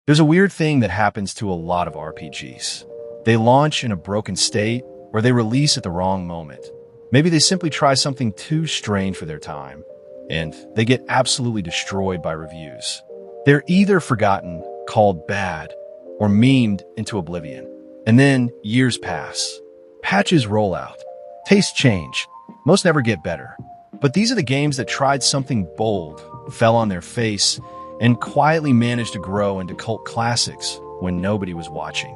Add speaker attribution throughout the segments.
Speaker 1: There's a weird thing that happens to a lot of RPGs. They launch in a broken state, or they release at the wrong moment. Maybe they simply try something too strange for their time, and they get absolutely destroyed by reviews. They're either forgotten, called bad, or memed into oblivion. And then years pass. Patches roll out. Tastes change. Most never get better. But these are the games that tried something bold, fell on their face, and quietly managed to grow into cult classics when nobody was watching.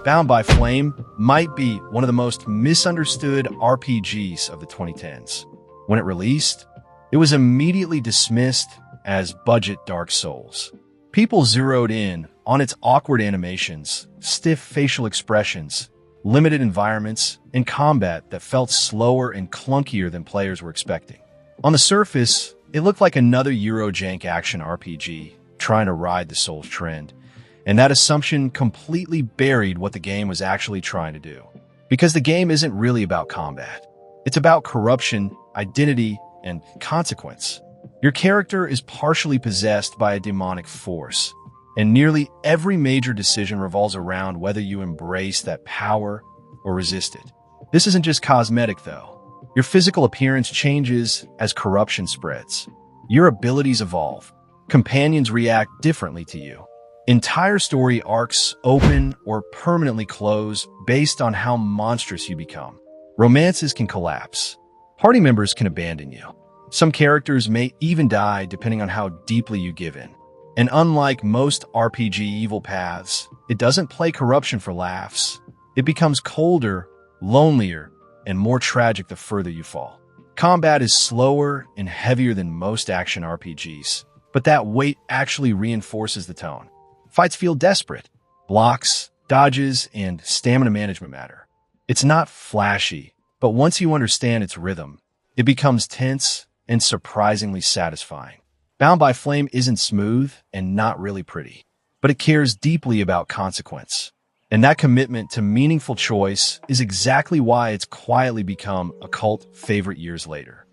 Speaker 1: Bound by Flame might be one of the most misunderstood RPGs of the 2010s. When it released, it was immediately dismissed as budget Dark Souls. People zeroed in on its awkward animations, stiff facial expressions, limited environments, and combat that felt slower and clunkier than players were expecting. On the surface, it looked like another Eurojank action RPG trying to ride the Souls trend, and that assumption completely buried what the game was actually trying to do. Because the game isn't really about combat. It's about corruption, identity, and consequence. Your character is partially possessed by a demonic force, and nearly every major decision revolves around whether you embrace that power or resist it. This isn't just cosmetic, though. Your physical appearance changes as corruption spreads. Your abilities evolve. Companions react differently to you. Entire story arcs open or permanently close based on how monstrous you become. Romances can collapse. Party members can abandon you. Some characters may even die depending on how deeply you give in. And unlike most RPG evil paths, it doesn't play corruption for laughs. It becomes colder, lonelier, and more tragic the further you fall. Combat is slower and heavier than most action RPGs, but that weight actually reinforces the tone. Fights feel desperate. Blocks, dodges, and stamina management matter. It's not flashy, but once you understand its rhythm, it becomes tense and surprisingly satisfying. Bound by Flame isn't smooth and not really pretty, but it cares deeply about consequence. And that commitment to meaningful choice is exactly why it's quietly become a cult favorite years later.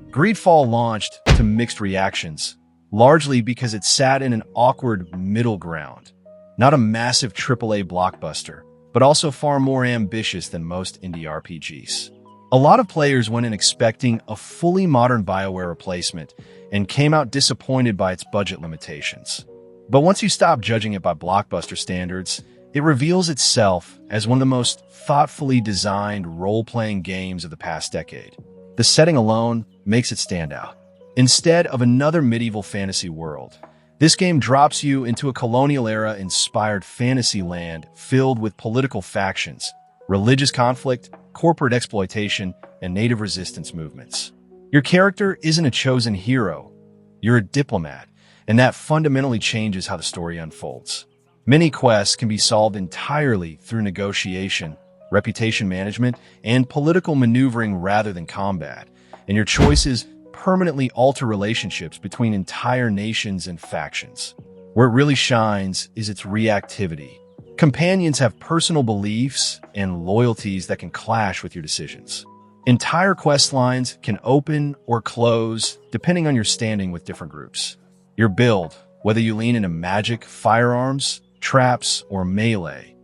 Speaker 1: Greedfall launched to mixed reactions, largely because it sat in an awkward middle ground. Not a massive AAA blockbuster, but also far more ambitious than most indie RPGs. A lot of players went in expecting a fully modern BioWare replacement and came out disappointed by its budget limitations. But once you stop judging it by blockbuster standards, it reveals itself as one of the most thoughtfully designed role-playing games of the past decade. The setting alone makes it stand out. Instead of another medieval fantasy world, this game drops you into a colonial-era-inspired fantasy land filled with political factions, religious conflict, corporate exploitation, and native resistance movements. Your character isn't a chosen hero. You're a diplomat, and that fundamentally changes how the story unfolds. Many quests can be solved entirely through negotiation, reputation management, and political maneuvering rather than combat, and your choices permanently alter relationships between entire nations and factions. Where it really shines is its reactivity. Companions have personal beliefs and loyalties that can clash with your decisions. Entire quest lines can open or close depending on your standing with different groups. Your build, whether you lean into magic, firearms, traps, or melee,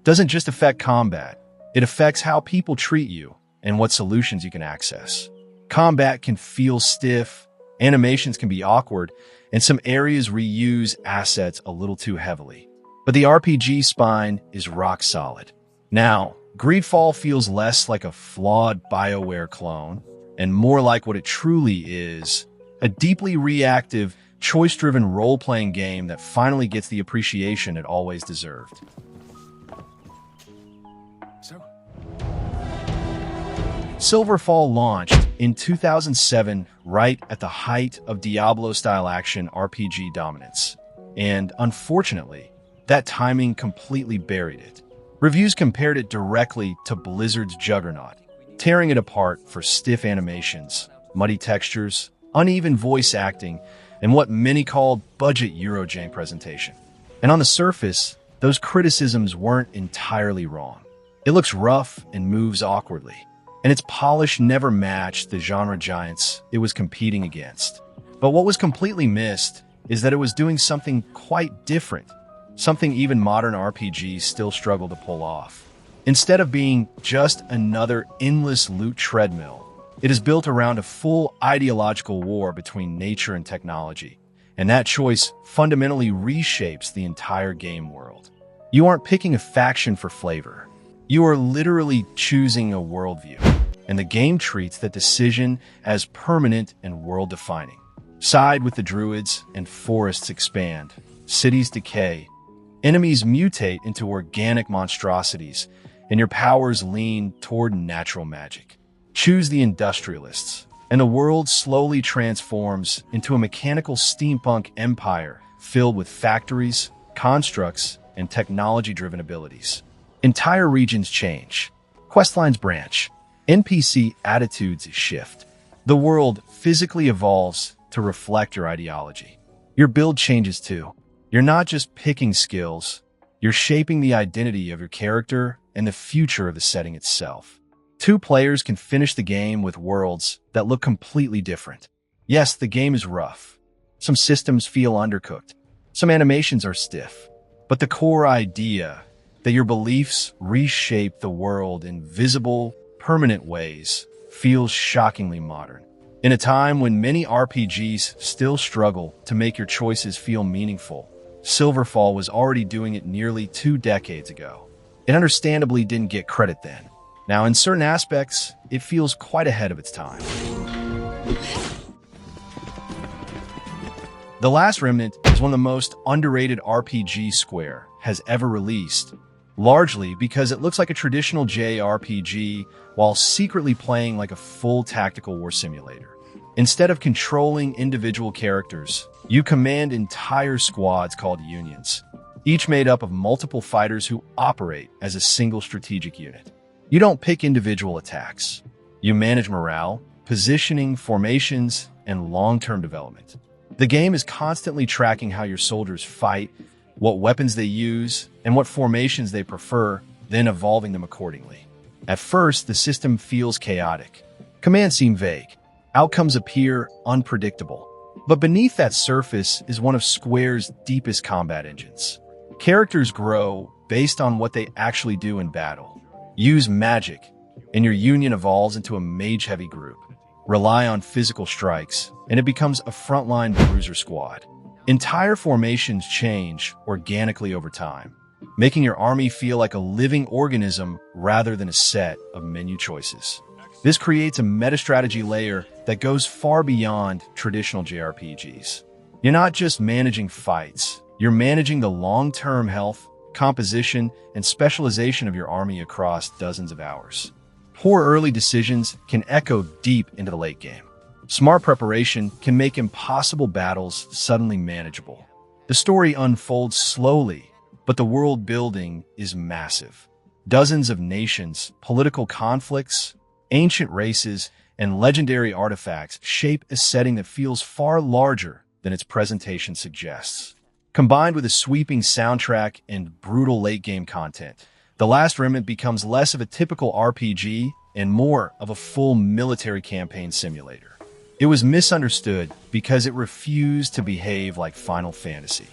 Speaker 1: doesn't just affect combat. It affects how people treat you and what solutions you can access. Combat can feel stiff, animations can be awkward, and some areas reuse assets a little too heavily. But the RPG spine is rock solid. Now, Greedfall feels less like a flawed BioWare clone and more like what it truly is, a deeply reactive, choice-driven role-playing game that finally gets the appreciation it always deserved. Silverfall launched in 2007, right at the height of Diablo-style action RPG dominance. And unfortunately, that timing completely buried it. Reviews compared it directly to Blizzard's Juggernaut, tearing it apart for stiff animations, muddy textures, uneven voice acting, and what many called budget Eurojank presentation. And on the surface, those criticisms weren't entirely wrong. It looks rough and moves awkwardly, and its polish never matched the genre giants it was competing against. But what was completely missed is that it was doing something quite different, something even modern RPGs still struggle to pull off. Instead of being just another endless loot treadmill, it is built around a full ideological war between nature and technology, and that choice fundamentally reshapes the entire game world. You aren't picking a faction for flavor. You are literally choosing a worldview, and the game treats that decision as permanent and world-defining. Side with the druids and forests expand, cities decay, enemies mutate into organic monstrosities, and your powers lean toward natural magic. Choose the industrialists, and the world slowly transforms into a mechanical steampunk empire filled with factories, constructs, and technology-driven abilities. Entire regions change. Questlines branch. NPC attitudes shift. The world physically evolves to reflect your ideology. Your build changes too. You're not just picking skills, you're shaping the identity of your character and the future of the setting itself. Two players can finish the game with worlds that look completely different. Yes, the game is rough. Some systems feel undercooked. Some animations are stiff. But the core idea that your beliefs reshape the world in visible, permanent ways feels shockingly modern. In a time when many RPGs still struggle to make your choices feel meaningful, Silverfall was already doing it nearly 2 decades ago. It understandably didn't get credit then. Now, in certain aspects, it feels quite ahead of its time. The Last Remnant is one of the most underrated RPG Square has ever released, largely because it looks like a traditional JRPG while secretly playing like a full tactical war simulator. Instead of controlling individual characters, you command entire squads called unions, each made up of multiple fighters who operate as a single strategic unit. You don't pick individual attacks. You manage morale, positioning, formations, and long-term development. The game is constantly tracking how your soldiers fight, what weapons they use, and what formations they prefer, then evolving them accordingly. At first, the system feels chaotic. Commands seem vague. Outcomes appear unpredictable. But beneath that surface is one of Square's deepest combat engines. Characters grow based on what they actually do in battle. Use magic, and your union evolves into a mage-heavy group. Rely on physical strikes, and it becomes a frontline bruiser squad. Entire formations change organically over time, making your army feel like a living organism rather than a set of menu choices. This creates a meta-strategy layer that goes far beyond traditional JRPGs. You're not just managing fights, you're managing the long-term health, composition, and specialization of your army across dozens of hours. Poor early decisions can echo deep into the late game. Smart preparation can make impossible battles suddenly manageable. The story unfolds slowly, but the world building is massive. Dozens of nations, political conflicts, ancient races, and legendary artifacts shape a setting that feels far larger than its presentation suggests. Combined with a sweeping soundtrack and brutal late-game content, The Last Remnant becomes less of a typical RPG and more of a full military campaign simulator. It was misunderstood because it refused to behave like Final Fantasy.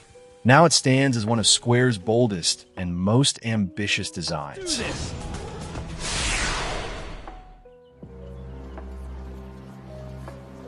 Speaker 1: Now it stands as one of Square's boldest and most ambitious designs.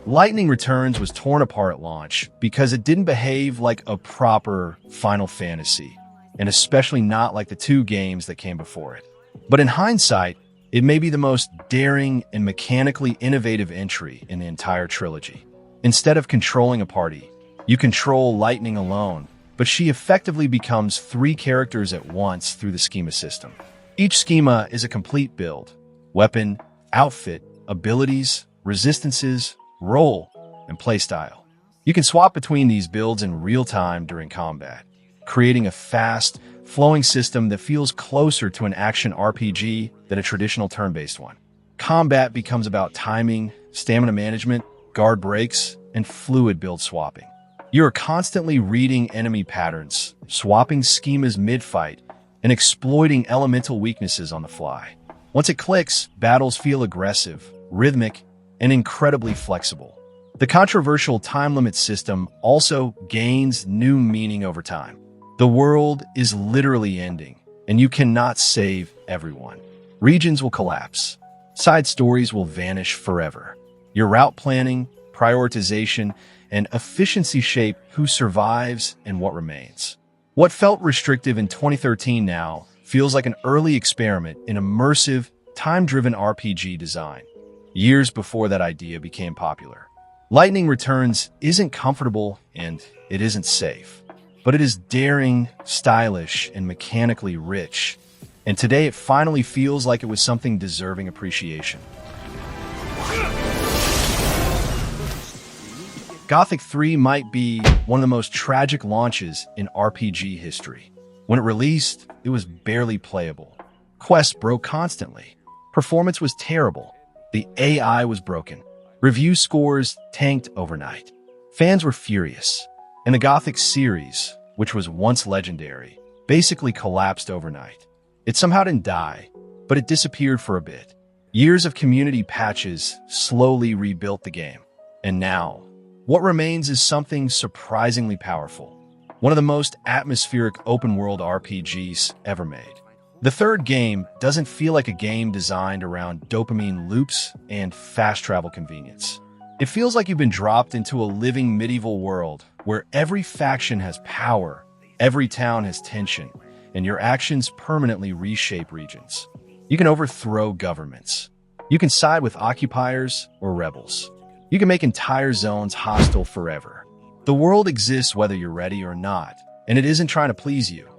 Speaker 1: Lightning Returns was torn apart at launch because it didn't behave like a proper Final Fantasy, and especially not like the 2 games that came before it. But in hindsight, it may be the most daring and mechanically innovative entry in the entire trilogy. Instead of controlling a party, you control Lightning alone, but she effectively becomes 3 characters at once through the schema system. Each schema is a complete build: weapon, outfit, abilities, resistances, role, and playstyle. You can swap between these builds in real time during combat, creating a fast, flowing system that feels closer to an action RPG than a traditional turn-based one. Combat becomes about timing, stamina management, guard breaks, and fluid build swapping. You are constantly reading enemy patterns, swapping schemas mid-fight, and exploiting elemental weaknesses on the fly. Once it clicks, battles feel aggressive, rhythmic, and incredibly flexible. The controversial time limit system also gains new meaning over time. The world is literally ending, and you cannot save everyone. Regions will collapse. Side stories will vanish forever. Your route planning, prioritization, and efficiency shape who survives and what remains. What felt restrictive in 2013 now feels like an early experiment in immersive, time-driven RPG design, years before that idea became popular. Lightning Returns isn't comfortable and it isn't safe, but it is daring, stylish, and mechanically rich. And today it finally feels like it was something deserving appreciation. Gothic 3 might be one of the most tragic launches in RPG history. When it released, it was barely playable. Quests broke constantly. Performance was terrible. The AI was broken. Review scores tanked overnight. Fans were furious. And the Gothic series, which was once legendary, basically collapsed overnight. It somehow didn't die, but it disappeared for a bit. Years of community patches slowly rebuilt the game. And now, what remains is something surprisingly powerful. One of the most atmospheric open-world RPGs ever made. The third game doesn't feel like a game designed around dopamine loops and fast travel convenience. It feels like you've been dropped into a living medieval world where every faction has power, every town has tension, and your actions permanently reshape regions. You can overthrow governments. You can side with occupiers or rebels. You can make entire zones hostile forever. The world exists whether you're ready or not, and it isn't trying to please you,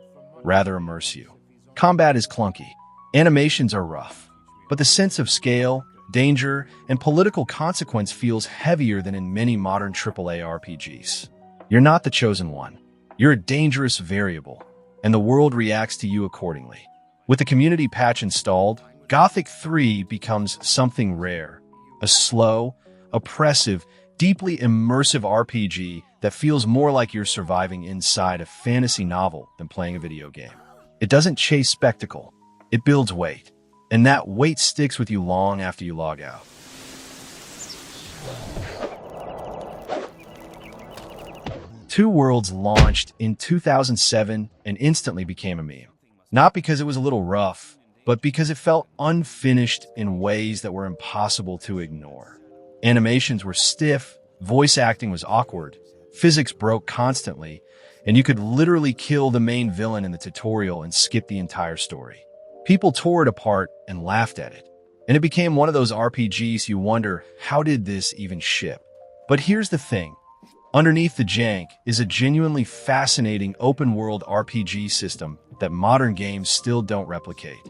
Speaker 1: rather immerse you. Combat is clunky. Animations are rough. But the sense of scale, danger, and political consequence feels heavier than in many modern AAA RPGs. You're not the chosen one. You're a dangerous variable, and the world reacts to you accordingly. With the community patch installed, Gothic 3 becomes something rare. A slow, oppressive, deeply immersive RPG that feels more like you're surviving inside a fantasy novel than playing a video game. It doesn't chase spectacle. It builds weight. And that weight sticks with you long after you log out. Two Worlds launched in 2007 and instantly became a meme. Not because it was a little rough, but because it felt unfinished in ways that were impossible to ignore. Animations were stiff, voice acting was awkward, physics broke constantly, and you could literally kill the main villain in the tutorial and skip the entire story. People tore it apart and laughed at it. And it became one of those RPGs you wonder, how did this even ship? But here's the thing. Underneath the jank is a genuinely fascinating open-world RPG system that modern games still don't replicate.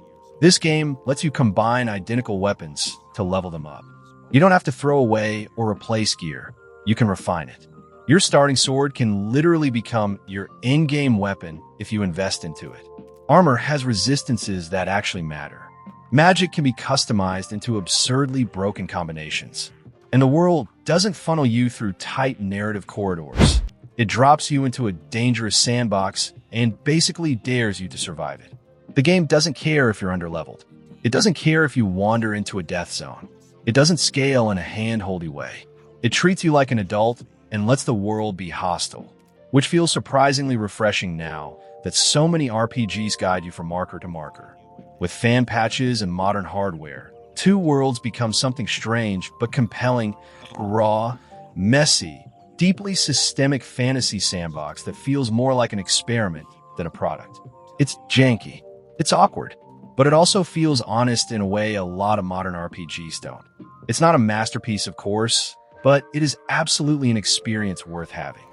Speaker 1: This game lets you combine identical weapons to level them up. You don't have to throw away or replace gear. You can refine it. Your starting sword can literally become your in-game weapon if you invest into it. Armor has resistances that actually matter. Magic can be customized into absurdly broken combinations. And the world doesn't funnel you through tight narrative corridors. It drops you into a dangerous sandbox and basically dares you to survive it. The game doesn't care if you're underleveled. It doesn't care if you wander into a death zone. It doesn't scale in a hand-holdy way. It treats you like an adult and lets the world be hostile, which feels surprisingly refreshing now that so many RPGs guide you from marker to marker. With fan patches and modern hardware, Two Worlds become something strange but compelling, raw, messy, deeply systemic fantasy sandbox that feels more like an experiment than a product. It's janky, it's awkward, but it also feels honest in a way a lot of modern RPGs don't. It's not a masterpiece, of course, but it is absolutely an experience worth having.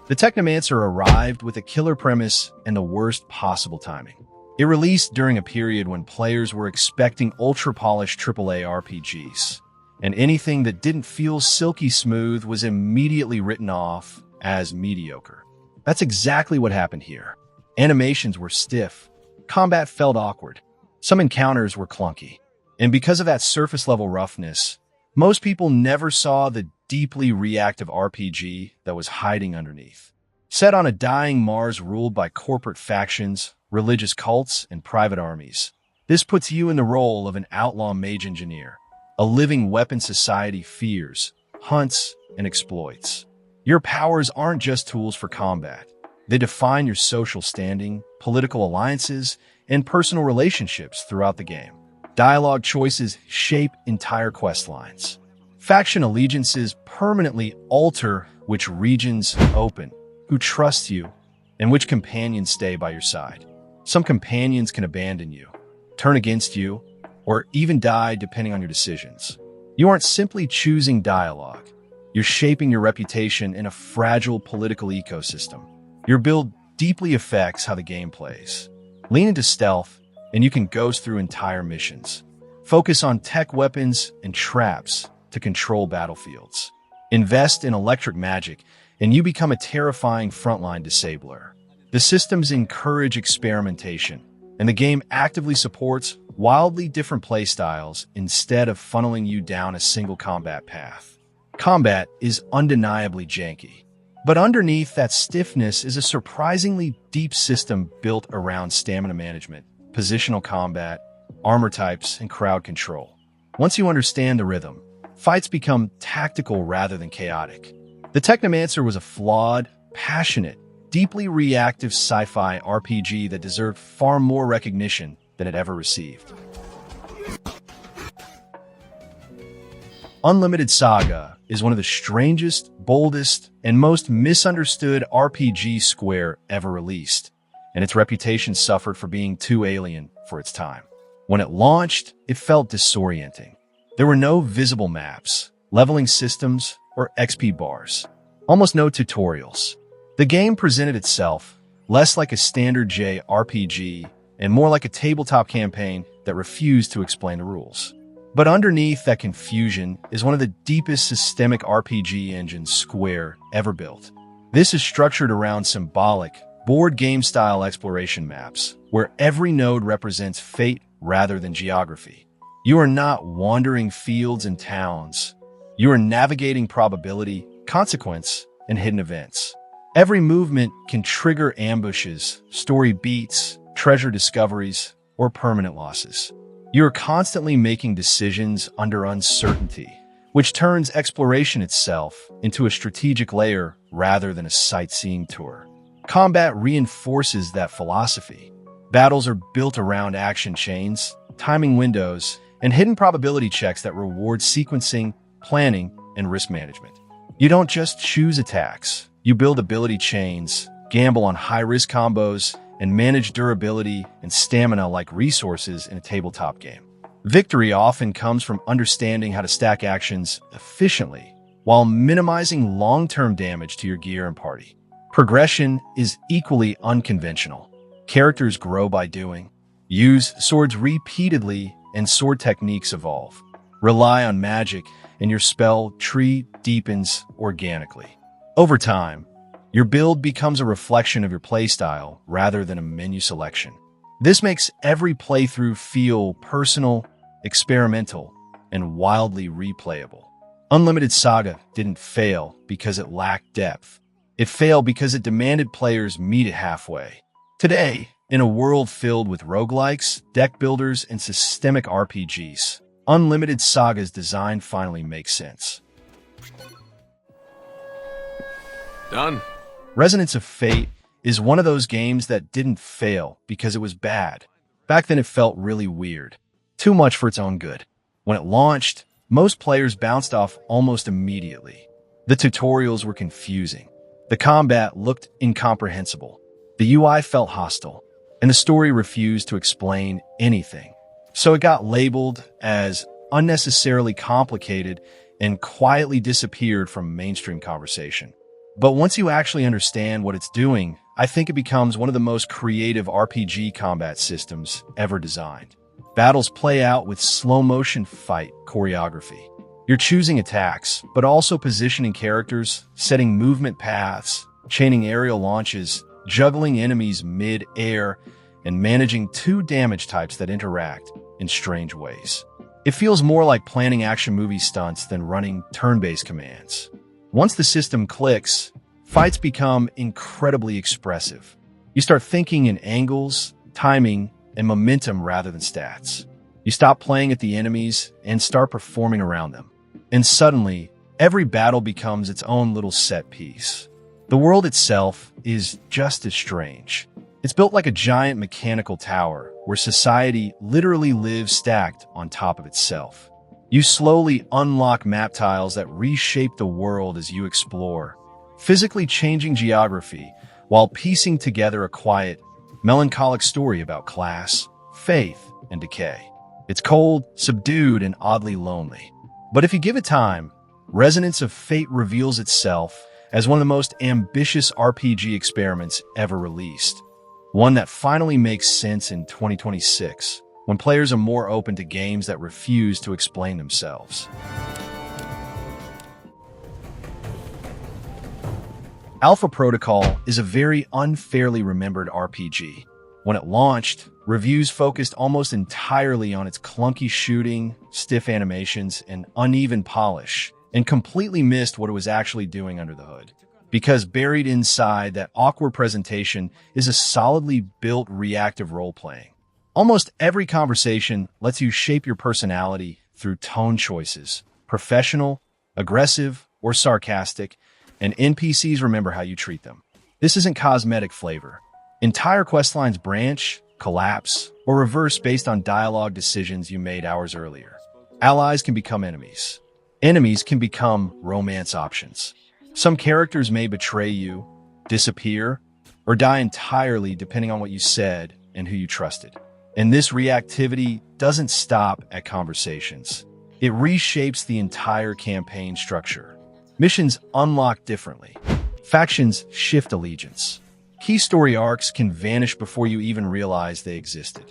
Speaker 1: The Technomancer arrived with a killer premise and the worst possible timing. It released during a period when players were expecting ultra-polished AAA RPGs, and anything that didn't feel silky smooth was immediately written off as mediocre. That's exactly what happened here. Animations were stiff, combat felt awkward, some encounters were clunky, and because of that surface-level roughness, most people never saw the deeply reactive RPG that was hiding underneath. Set on a dying Mars ruled by corporate factions, religious cults, and private armies, this puts you in the role of an outlaw mage engineer, a living weapon society fears, hunts, and exploits. Your powers aren't just tools for combat. They define your social standing, political alliances, and personal relationships throughout the game. Dialogue choices shape entire quest lines. Faction allegiances permanently alter which regions open, who trusts you, and which companions stay by your side. Some companions can abandon you, turn against you, or even die depending on your decisions. You aren't simply choosing dialogue. You're shaping your reputation in a fragile political ecosystem. Your build deeply affects how the game plays. Lean into stealth, and you can ghost through entire missions. Focus on tech weapons and traps to control battlefields. Invest in electric magic, and you become a terrifying frontline disabler. The systems encourage experimentation, and the game actively supports wildly different playstyles instead of funneling you down a single combat path. Combat is undeniably janky, but underneath that stiffness is a surprisingly deep system built around stamina management, positional combat, armor types, and crowd control. Once you understand the rhythm, fights become tactical rather than chaotic. The Technomancer was a flawed, passionate, deeply reactive sci-fi RPG that deserved far more recognition than it ever received. Unlimited Saga is one of the strangest, boldest, and most misunderstood RPG Square ever released, and its reputation suffered for being too alien for its time. When it launched, it felt disorienting. There were no visible maps, leveling systems, or XP bars. Almost no tutorials. The game presented itself less like a standard JRPG and more like a tabletop campaign that refused to explain the rules. But underneath that confusion is one of the deepest systemic RPG engines Square ever built. This is structured around symbolic, board game-style exploration maps, where every node represents fate rather than geography. You are not wandering fields and towns. You are navigating probability, consequence, and hidden events. Every movement can trigger ambushes, story beats, treasure discoveries, or permanent losses. You are constantly making decisions under uncertainty, which turns exploration itself into a strategic layer rather than a sightseeing tour. Combat reinforces that philosophy. Battles are built around action chains, timing windows, and hidden probability checks that reward sequencing, planning, and risk management. You don't just choose attacks. You build ability chains, gamble on high-risk combos, and manage durability and stamina like resources in a tabletop game. Victory often comes from understanding how to stack actions efficiently while minimizing long-term damage to your gear and party. Progression is equally unconventional. Characters grow by doing. Use swords repeatedly and sword techniques evolve. Rely on magic and your spell tree deepens organically. Over time, your build becomes a reflection of your playstyle rather than a menu selection. This makes every playthrough feel personal, experimental, and wildly replayable. Unlimited Saga didn't fail because it lacked depth. It failed because it demanded players meet it halfway. Today, in a world filled with roguelikes, deck builders, and systemic RPGs, Unlimited Saga's design finally makes sense.
Speaker 2: Done.
Speaker 1: Resonance of Fate is one of those games that didn't fail because it was bad. Back then it felt really weird. Too much for its own good. When it launched, most players bounced off almost immediately. The tutorials were confusing. The combat looked incomprehensible. The UI felt hostile. And the story refused to explain anything. So it got labeled as unnecessarily complicated and quietly disappeared from mainstream conversation. But once you actually understand what it's doing, I think it becomes one of the most creative RPG combat systems ever designed. Battles play out with slow-motion fight choreography. You're choosing attacks, but also positioning characters, setting movement paths, chaining aerial launches, juggling enemies mid-air, and managing two damage types that interact in strange ways. It feels more like planning action movie stunts than running turn-based commands. Once the system clicks, fights become incredibly expressive. You start thinking in angles, timing, and momentum rather than stats. You stop playing at the enemies and start performing around them. And suddenly, every battle becomes its own little set piece. The world itself is just as strange. It's built like a giant mechanical tower where society literally lives stacked on top of itself. You slowly unlock map tiles that reshape the world as you explore, physically changing geography while piecing together a quiet, melancholic story about class, faith, and decay. It's cold, subdued, and oddly lonely. But if you give it time, Resonance of Fate reveals itself as one of the most ambitious RPG experiments ever released. One that finally makes sense in 2026, when players are more open to games that refuse to explain themselves. Alpha Protocol is a very unfairly remembered RPG. When it launched, reviews focused almost entirely on its clunky shooting, stiff animations, and uneven polish, and completely missed what it was actually doing under the hood. Because buried inside that awkward presentation is a solidly built reactive role-playing. Almost every conversation lets you shape your personality through tone choices, professional, aggressive, or sarcastic, and NPCs remember how you treat them. This isn't cosmetic flavor. Entire questlines branch, collapse, or reverse based on dialogue decisions you made hours earlier. Allies can become enemies. Enemies can become romance options. Some characters may betray you, disappear, or die entirely depending on what you said and who you trusted. And this reactivity doesn't stop at conversations. It reshapes the entire campaign structure. Missions unlock differently. Factions shift allegiance. Key story arcs can vanish before you even realize they existed.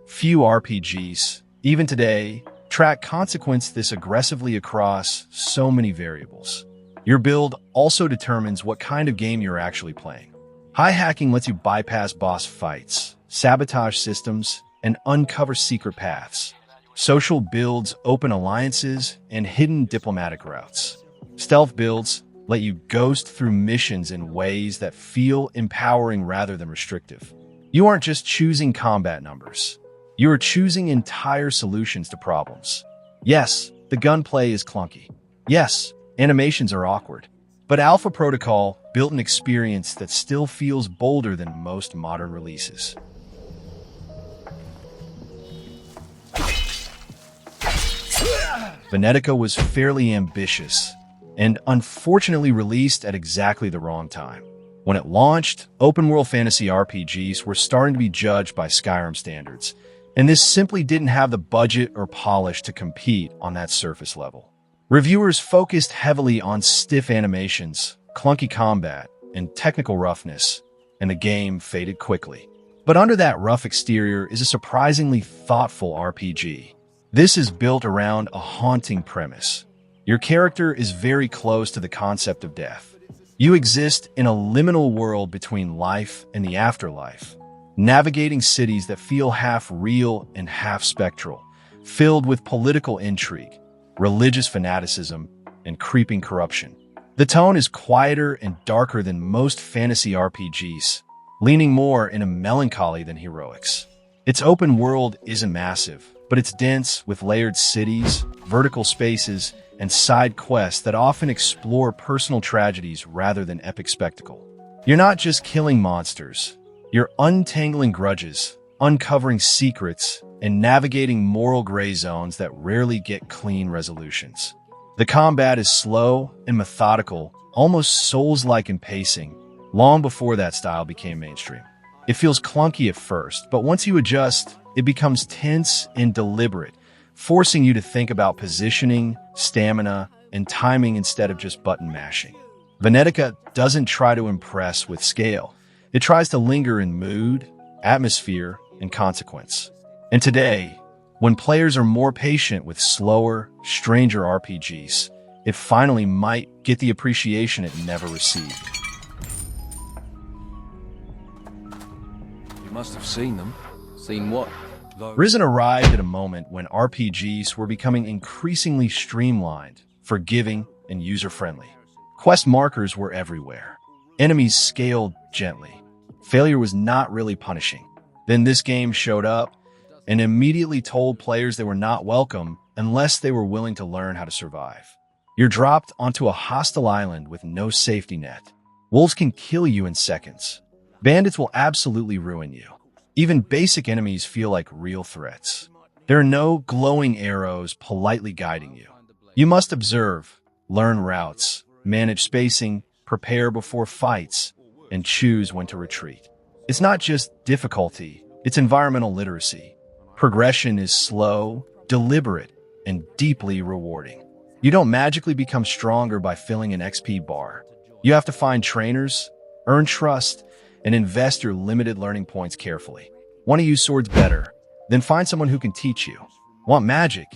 Speaker 1: Few RPGs, even today, track consequence this aggressively across so many variables. Your build also determines what kind of game you're actually playing. High hacking lets you bypass boss fights, sabotage systems, and uncover secret paths. Social builds open alliances and hidden diplomatic routes. Stealth builds let you ghost through missions in ways that feel empowering rather than restrictive. You aren't just choosing combat numbers. You are choosing entire solutions to problems. Yes, the gunplay is clunky. Yes, animations are awkward. But Alpha Protocol built an experience that still feels bolder than most modern releases. Venetica was fairly ambitious, and unfortunately released at exactly the wrong time. When it launched, open-world fantasy RPGs were starting to be judged by Skyrim standards, and this simply didn't have the budget or polish to compete on that surface level. Reviewers focused heavily on stiff animations, clunky combat, and technical roughness, and the game faded quickly. But under that rough exterior is a surprisingly thoughtful RPG. This is built around a haunting premise. Your character is very close to the concept of death. You exist in a liminal world between life and the afterlife, navigating cities that feel half real and half spectral, filled with political intrigue, religious fanaticism, and creeping corruption. The tone is quieter and darker than most fantasy RPGs, leaning more into melancholy than heroics. Its open world isn't massive, but it's dense with layered cities, vertical spaces, and side quests that often explore personal tragedies rather than epic spectacle. You're not just killing monsters. You're untangling grudges, uncovering secrets, and navigating moral gray zones that rarely get clean resolutions. The combat is slow and methodical, almost Souls-like in pacing, long before that style became mainstream. It feels clunky at first, but once you adjust, it becomes tense and deliberate, forcing you to think about positioning, stamina, and timing instead of just button mashing. Venetica doesn't try to impress with scale. It tries to linger in mood, atmosphere, and consequence. And today, when players are more patient with slower, stranger RPGs, it finally might get the appreciation it never received.
Speaker 2: You must have seen them. Seen what?
Speaker 1: Risen arrived at a moment when RPGs were becoming increasingly streamlined, forgiving, and user-friendly. Quest markers were everywhere. Enemies scaled gently. Failure was not really punishing. Then this game showed up and immediately told players they were not welcome unless they were willing to learn how to survive. You're dropped onto a hostile island with no safety net. Wolves can kill you in seconds. Bandits will absolutely ruin you. Even basic enemies feel like real threats. There are no glowing arrows politely guiding you. You must observe, learn routes, manage spacing, prepare before fights, and choose when to retreat. It's not just difficulty, it's environmental literacy. Progression is slow, deliberate, and deeply rewarding. You don't magically become stronger by filling an XP bar. You have to find trainers, earn trust, and invest your limited learning points carefully. Want to use swords better? Then find someone who can teach you. Want magic?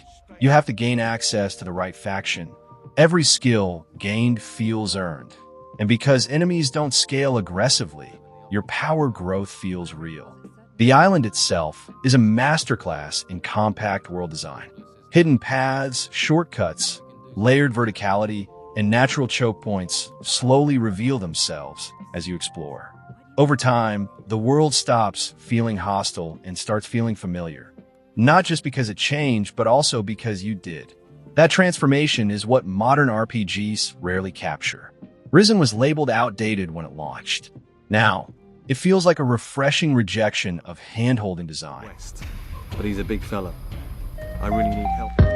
Speaker 1: You have to gain access to the right faction. Every skill gained feels earned. And because enemies don't scale aggressively, your power growth feels real. The island itself is a masterclass in compact world design. Hidden paths, shortcuts, layered verticality, and natural choke points slowly reveal themselves as you explore. Over time, the world stops feeling hostile and starts feeling familiar. Not just because it changed, but also because you did. That transformation is what modern RPGs rarely capture. Risen was labeled outdated when it launched. Now, it feels like a refreshing rejection of hand-holding design.
Speaker 3: But he's a big fella. I really need help.